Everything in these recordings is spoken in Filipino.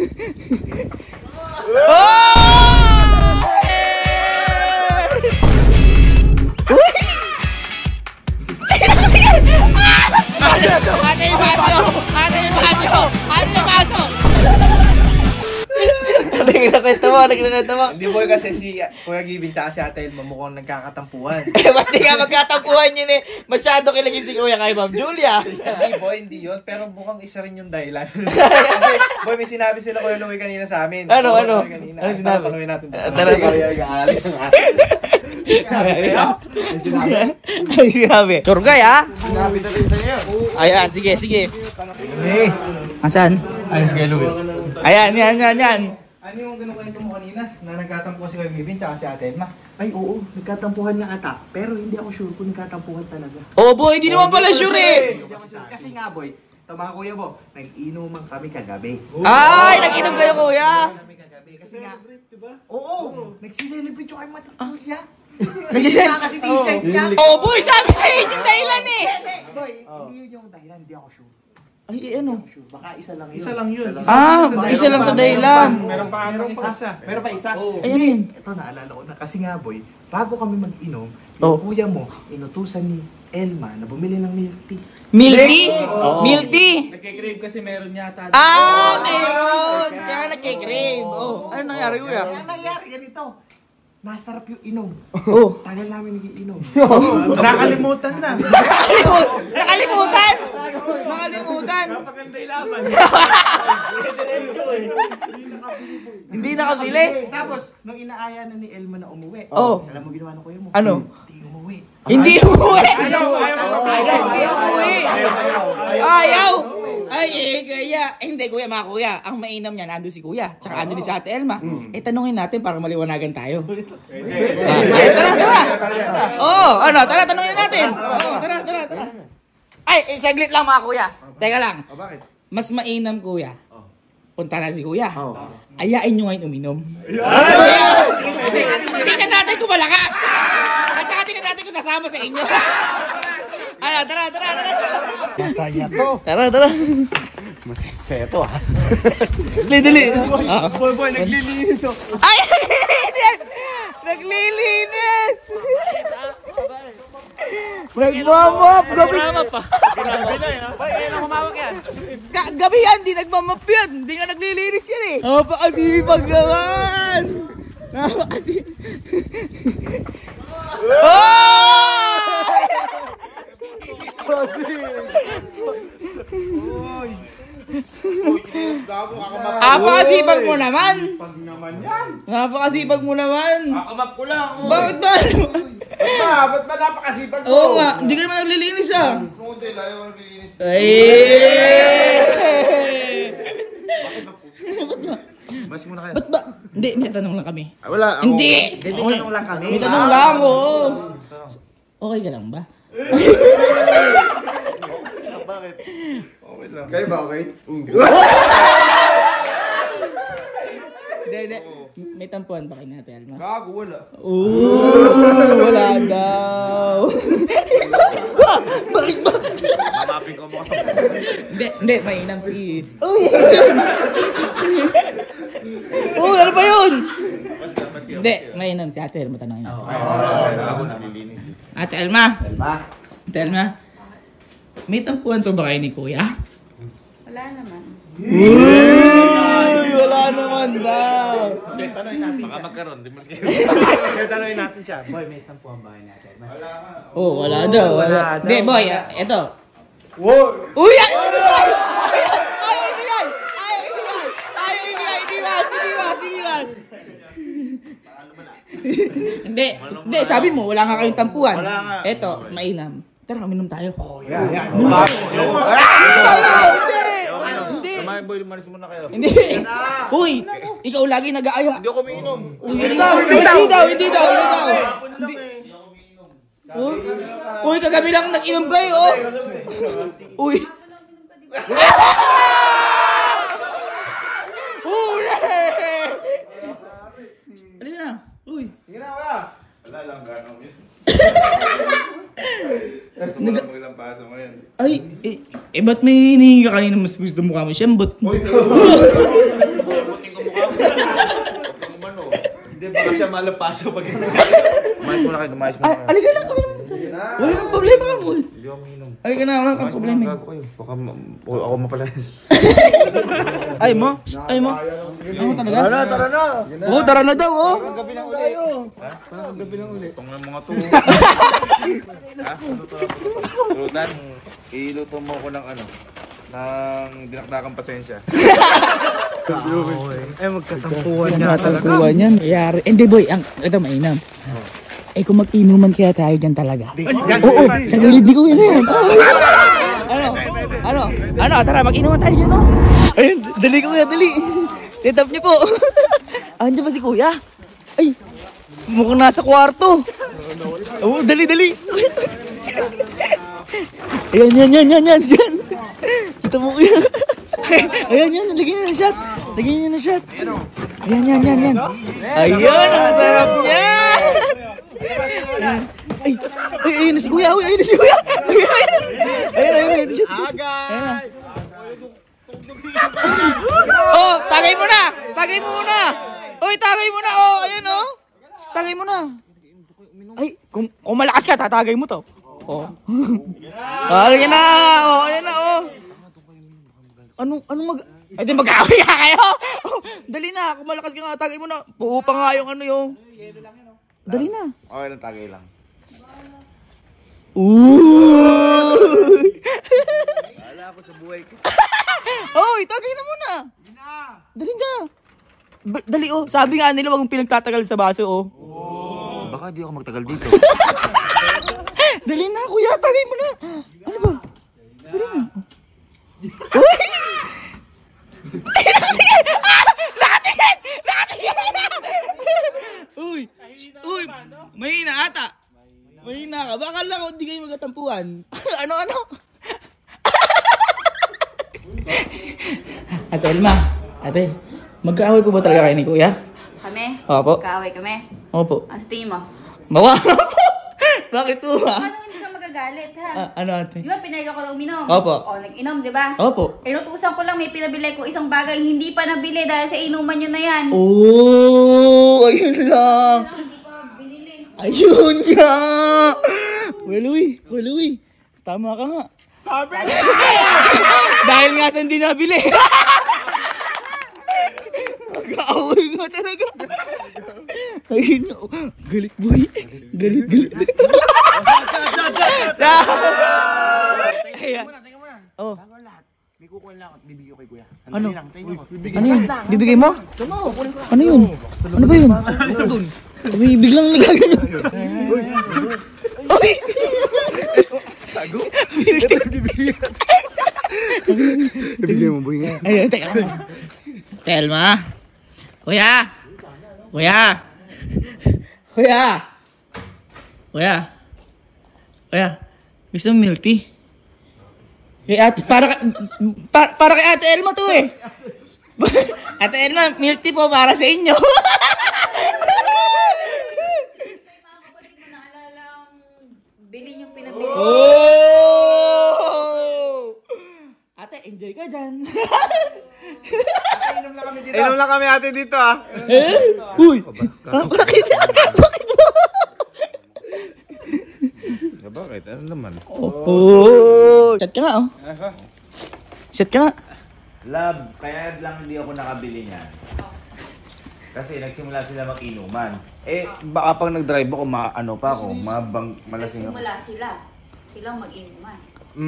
Ate yung baso! Ate yung baso! Ate yung baso! Nagkakita mo. Hindi boy kasi si Kuya Gibin tsaka si Ate Elma mukhang nagkakatampuhan. Ba't di ka magkatampuhan yun eh? Masyado kilagin si Kuya kay Ma'am Julia. Hindi boy, hindi yun. Pero mukhang isa rin yung dahilan. Kasi boy, may sinabi sila Kuya Louie kanina sa amin. Ano? Ano sinabi? Tanungin natin. Ay, sinabi. Surgay ha? Sinabi na rin sa'yo. Ayan, sige. Asan? Ayos Kuya Louie. Ayan, yan. Ano yung kinukwento mo kanina na nagkatampuhan si Kuya Gibin tsaka si Ate Elma? Ay oo, nagkatampuhan nga ata. Pero hindi ako sure kung nagkatampuhan talaga. Oh boy, di naman pala sure eh. Hindi ako sure. Kasi nga boy, ito mga kuya mo, nag-inuman kami kagabi. Ay, nag-inom kayo kuya. Kami kagabi. Kasi nga, oo, nag-celebrate yung kay Matutulia. Nag-isel. Kasi t-shirt niya. Oh boy, sabi sa inyo dahilan eh. Hindi, boy, hindi yun yung dahilan. Hindi ako sure. Ay, ano? Sure. Baka isa lang yun. Isa lang yun. Isa lang sa dahilan. Meron pa isa. Meron pa isa. Ayun. Ito naalala ko na. Kasi nga boy, bago kami mag-inom, Oh. yung kuya mo, inutusan ni Elma na bumili ng milk tea. Milk tea? Milk tea? Nagkikrave kasi meron yata. Meron! Kaya nagkikrave. Oh, ano nangyari kuya? Kaya nangyari ganito. Nasarap yung inom. Oh. Tagal namin nagiinom. Nakalimutan na. Nakalimutan! Napaganda ilaban. Hindi nakabili. Tapos, nung inaaya na ni Elma na umuwi, Oh. alam mo ginawa ng kuya mo? Ano? Hindi umuwi. Hindi umuwi! Ayaw. Ay, kaya. Hindi, kuya, mga kuya. Ang mainam niya, nandun si kuya. Tsaka andun si Ate Elma. Tanungin natin para maliwanagan tayo. Tara. Tara, tanungin natin. Tara. Ay, saglit lang mga kuya. Teka lang. Bakit? Mas mainam kuya. Punta na si kuya. Ayain nyo ngayon uminom. Tingnan natin kung malakas. At saka tingnan natin kung nasama sa inyo. Ay, tara. Masaya to. Tara. Masaya to ha. Dali. Boy, naglilinis oh. Ay, naglilinis. Nagmamap. Grabe na Hoy, kailan humawak yan? Gabi yan, di nagmamap yan. Hindi nga naglilinis yan eh. Napakasipag naman. Napakasipag mo naman. Pag naman yan. Napakasipag mo naman. Kakamap ko lang. Bakit ba? Ba't ba napakasipag ko? Oo nga, hindi ka naman naglilinis ah. Kung hindi, ayaw ko naglilinis. Ay! Mas muna kayo. Ba't ba? Hindi, may tanong lang kami. Wala. Hindi! May tanong lang kami. May tanong lang, oo. Okay ka lang ba? Bakit? Okay lang. Kayo ba okay? Hindi. May tampuan ba kayo na, Telma? Gago, wala. Wala daw. Bakit ba? Mamapin ko mo. Hindi, mainam si... ano ba yun? Hindi, mainam si Ate Elma, tanongin natin. Ako nalilinis. Ate Elma, may tampuan to ba kayo ni Kuya? Wala naman. Wala naman daw. Tanongin natin siya. Baka magkaroon, di mo sige. Tanongin natin siya. Boy, may tampuhan ba kayo natin? Wala nga. Oh, wala daw. Hindi, boy, eto. Wow! Uy! Hindi, sabi mo, wala nga kayong tampuhan. Wala nga. Eto, mainam. Tara, uminom tayo. Yeah. Hindi. Kamay boy, lumalis muna kayo. Hindi. Uy, ikaw lagi nag-aaya. Hindi ako umiinom. Hindi daw. Uy, kagabi lang nag-inom kayo, oh. Uy. Ano na? Uy. Sige na, kuya. Wala lang, gano'n yun. Wala mo ilang paso mo yan. Ay, ba't may hinihingi ka kanina mas gusto mo kami siyembot? Uy, malapaso pag Umayos muna kayo, umayos muna kayo. Alika lang kami naman. Wala nang problema ka mo. Hindi ako minum. Alika na, wala kang problema. Gago kayo. Baka ako mapalayas. Ay mo? Ay mo? Ano talaga? Tara na! Oo, tara na daw, oh. Gabi ng uli. Parang gabi lang ulit. Itong mga to. Ha? Lutan, iluto mo ko ng ano, ng dinakdakang pasensya. Ay, magkatampuan nga talaga. Natagpuan yan. Yari. Hindi boy, ito mainam. Eh kung mag-inuman kaya tayo dyan talaga. Oo, sa gilid ni Kuya na yan. Ano? Tara, mag-inuman tayo dyan, oh. Ayun, dali Kuya, dali. Set up niyo po. Andiyan ba si Kuya? Ay, mukhang nasa kwarto. Oo, dali. Ayan. Sita mo Kuya. Ayan, lagyan niyo na shot. Ayan. Ayun, ang sarap niya. Ayun na si Kuya. Ayun. Agay. Oh, tagay mo muna. Oy, tagay mo na. Oh, ayun oh. Tagay mo na. Ay, kung malakas ka, tatagay mo to. Oh. Ayan na. Oh, ayan na oh. Anong Ay, di mag-away ka kayo. Oh, dali na, kung malakas ka nga, tagay mo na. Puupa nga yung ano yung. Dali na. Okay lang, tagay lang. Wala ako sa buhay ko. Oy, tagay na muna. Dali na. Dali oh, sabi nga nila wag mong pinagtatagal sa baso oh. Baka di ako magtagal dito. Dali na kuya, tagay mo na. Ano ba? Dali na. Uy! Nakatingin! Uy! Mahina ata. Mahina ka. Baka lang hindi kayo magkatampuan. Ano? Ate Elma, ate, magkaaway po ba talaga kayo ni Kuya? Kami? Opo. Kaaway kami? Opo. Ang tingin mo? Mawa po. Bakit po ba? Paano hindi ka magagalit, ha? Ano ate? Di ba pinayag ako na uminom? Opo. O, nag-inom, di ba? Opo. Inutusan ko lang, may pinabili ko isang bagay hindi pa nabili dahil sa inuman nyo na yan. Oh, ayun lang. Hindi pa binili. Ayun nga. Waluy. Tama ka nga. Sabi dahil nga sa hindi nabili. Mag-aaway nga talaga. Ayun na. Galit boy. Galit. Teka muna. Oh. Bago lahat, may kukuha lang ako at bibigyan ko kay Kuya. Ano? Lang, tayo mo. Ano yun? Bibigay mo? Ano yun? Ano ba yun? Uy, biglang nagagano. Uy! Sago? Bibigyan mo, boy nga. Ayun, teka lang. Telma. Kuya. Gusto mo milk tea? Kay ate, para kay Ate Elma to eh. Ate Elma, milk tea po para sa inyo. May mga kapatid mo naalala ang bilhin yung pinabili. Oh! Ate, enjoy ka dyan. Inom lang kami ate dito ah. Uy! Bakit? Bakit? Ano naman? Oh! Chat ka nga oh. Chat ka nga. Love, kaya lang hindi ako nakabili niyan. Kasi nagsimula sila mag-inuman. Eh, baka pag nag-drive ako, ano pa ako, malasing ako. Simula sila. Silang mag-inuman.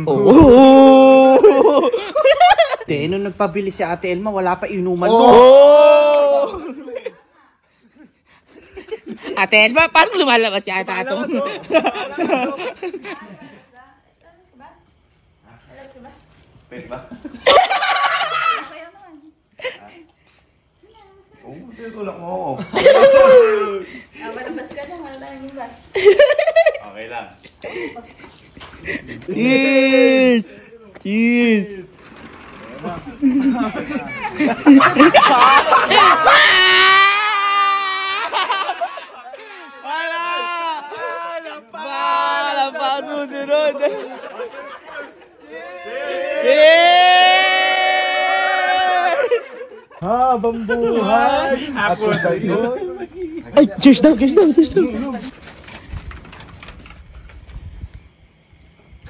Oh! Nung nagpabili si Ate Elma, wala pa inuman mo. Oh! Ate Elma, parang lumalabas si Ate Atong. Pwede ba? Kaya naman. Oo, tinutulak mo ako. Malabas ka na, wala tayong bus. Okay lang. Cheers! Wala pa susunod. Habang buhay ako sa'yo. Ay, cheers daw, cheers daw, cheers daw.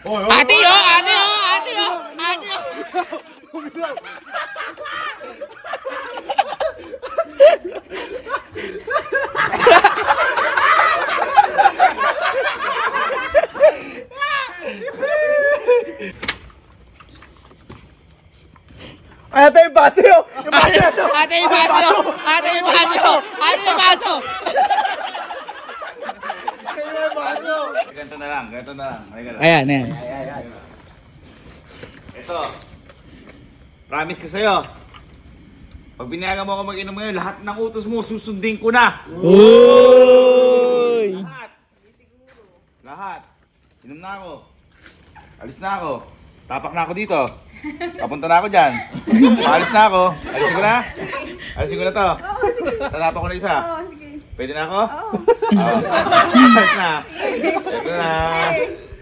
Ate yo, ate yo, ate yo, ate yo. Ay, ito yung baso yun! Yung baso na to! Ate yung baso! Ate yung baso! Ate yung baso! Kaya yung baso! Ganito na lang, ganito na lang. Halika lang. Ayan, ayan. Ito. Promise ko sa'yo. Pag binayagan mo ako mag-inom ngayon, lahat ng utos mo, susundin ko na. Uy! Lahat. Lahat. Inom na ako. Alis na ako. Tapak na ako dito. Papunta na ako dyan. Paalis na ako. Alisin ko na. Alisin ko na to. Tatapak ko na isa. Pwede na ako? Oo. Alis na. Ito na.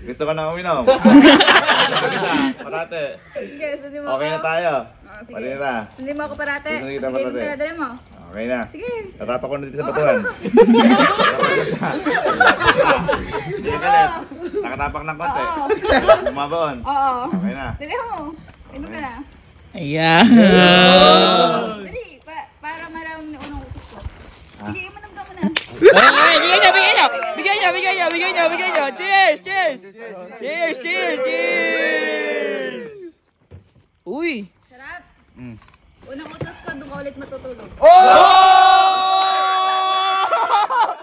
Gusto ko na uminom. Gusto kita. Parate. Sige, sundin mo Okay ako. na tayo. Sige. Pwede na. Sundin mo ako parate. Sundin kita Sige, parate. yung pinadala mo. Okay na. Sige. Tatapak ko na dito sa batuhan. Sige galit. Nakatapak ng konti. Oo. Bumabaon. Oo. Okay na. Dali mo. Inom ka na. Ayan. Dali, para maraming na unang utos ko. Sige, imanom ka muna. Okay, bigyan nyo, bigyan nyo! Bigyan nyo, bigyan nyo, bigyan nyo, bigyan nyo! Cheers, cheers! Cheers, cheers, cheers! Uy! Sarap. Mm. Unang utos ko, doon ka ulit matutulog. Oh!